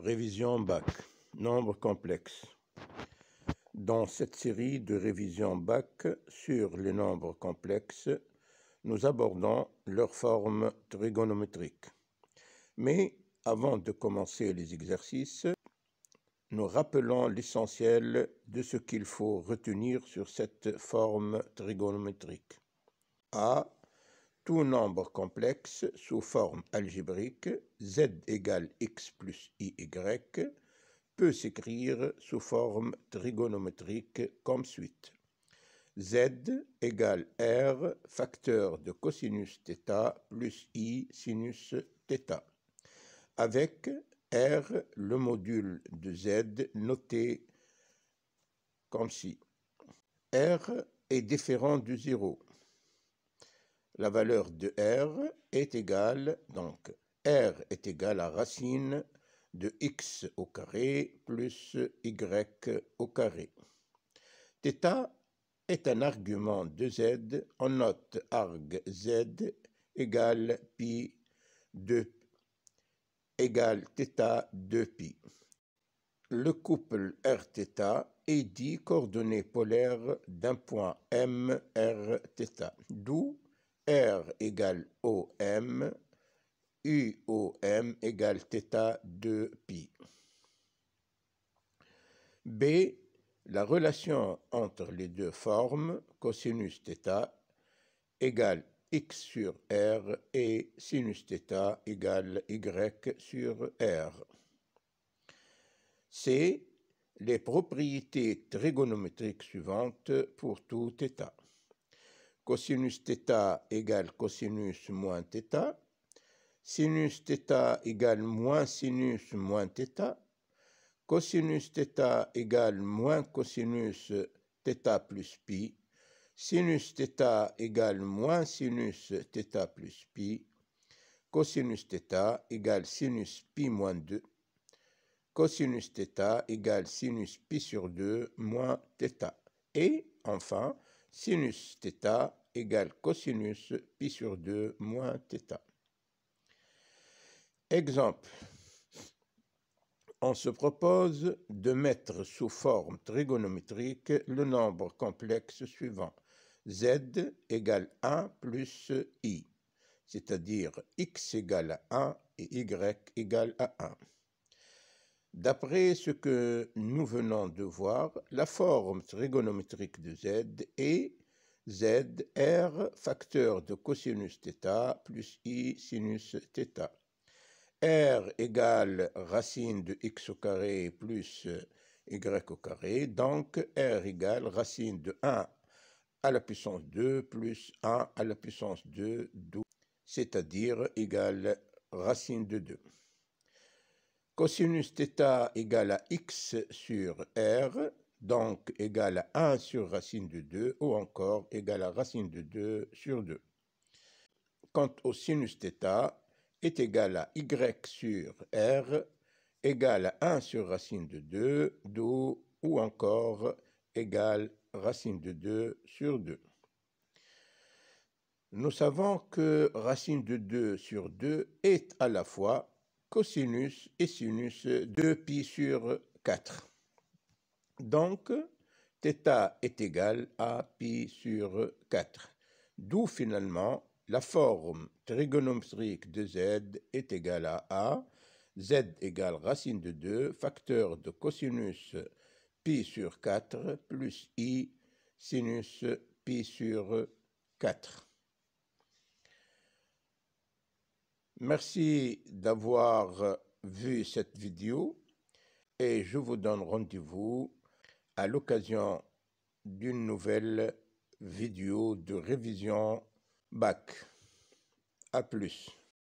Révision bac, nombres complexes. Dans cette série de révisions bac sur les nombres complexes, nous abordons leur forme trigonométrique. Mais avant de commencer les exercices, nous rappelons l'essentiel de ce qu'il faut retenir sur cette forme trigonométrique. A. Tout nombre complexe sous forme algébrique, z égale x plus y, peut s'écrire sous forme trigonométrique comme suit. Z égale r facteur de cosinus θ plus i sinus θ, avec r le module de z noté comme ci. R est différent de 0. La valeur de R est égale, donc R est égal à racine de x au carré plus y au carré. Θ est un argument de z, on note arg z égale pi de égale θ de pi. Le couple Rθ est dit coordonnée polaire d'un point M, Rθ, d'où R égale OM, UOM égale θ de pi. B. La relation entre les deux formes, cosinus θ égale x sur R et sinus θ égale y sur R. C. Les propriétés trigonométriques suivantes pour tout θ. Cosinus θ égale cosinus moins θ, sinus θ égale moins sinus moins θ, cosinus θ égale moins cosinus θ plus pi, sinus θ égale moins sinus θ plus pi, cosinus θ égale sinus pi moins 2, cosinus θ égale sinus pi sur 2 moins θ. Et enfin, sinus θ égale cosinus pi sur 2 moins θ. Exemple. On se propose de mettre sous forme trigonométrique le nombre complexe suivant. Z égale 1 plus i, c'est-à-dire x égale à 1 et y égale à 1. D'après ce que nous venons de voir, la forme trigonométrique de z est z r facteur de cosinus θ plus i sinus θ. R égale racine de x au carré plus y au carré, donc R égale racine de 1 à la puissance 2 plus 1 à la puissance 2, c'est-à-dire égale racine de 2. Cosinus θ égale à x sur R, donc égale à 1 sur racine de 2, ou encore égale à racine de 2 sur 2. Quant au sinus θ, est égal à y sur r, égal à 1 sur racine de 2, d'où ou encore égal racine de 2 sur 2. Nous savons que racine de 2 sur 2 est à la fois cosinus et sinus de pi sur 4. Donc, θ est égal à pi sur 4, d'où finalement la forme trigonométrique de z est égale à z égale racine de 2 facteur de cosinus pi sur 4 plus i sinus pi sur 4. Merci d'avoir vu cette vidéo et je vous donne rendez-vous à l'occasion d'une nouvelle vidéo de révision bac. À plus.